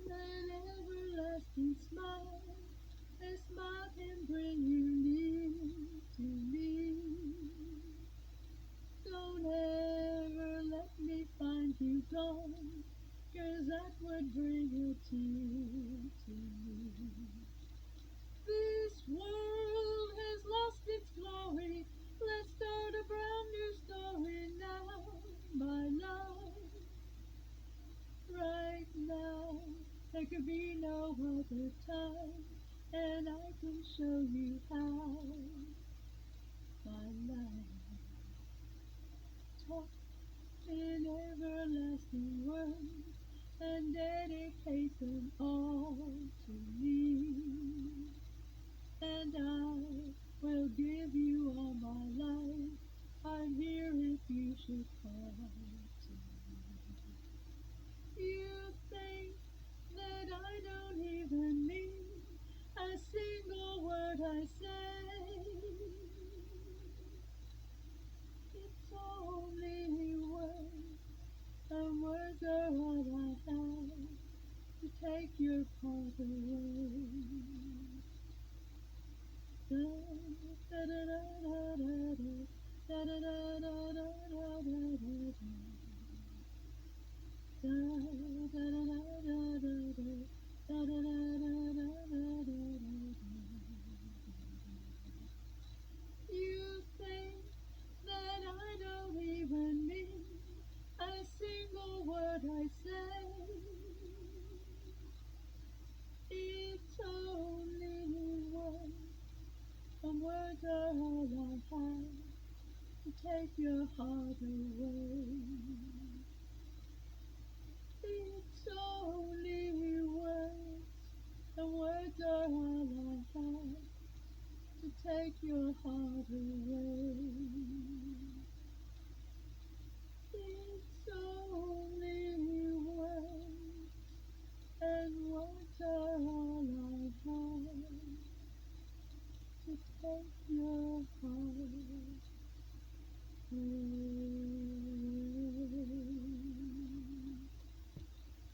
an everlasting smile. A smile can bring you near to me. Don't ever let me find you gone, 'cause that would bring a tear to me. This world has lost its glory. Let's start a brand new story now, my love. Right now, there could be no other time, and I can show you how. My life taught in everlasting words and dedicate them all to me. And I will give you all my life. I'm here if you should call to me. You think that I don't even mean a single word I say. It's only words, and words are all I have to take your part away. Da, da, da, da, da, da, da, da, da, da, da, da, da, da, da. You think that I don't even mean a single word I say. It's only words, and words are all I have to take your heart away. It's only words, and words are all I have to take your heart away. It's only words, and words are all I have to take your heart away.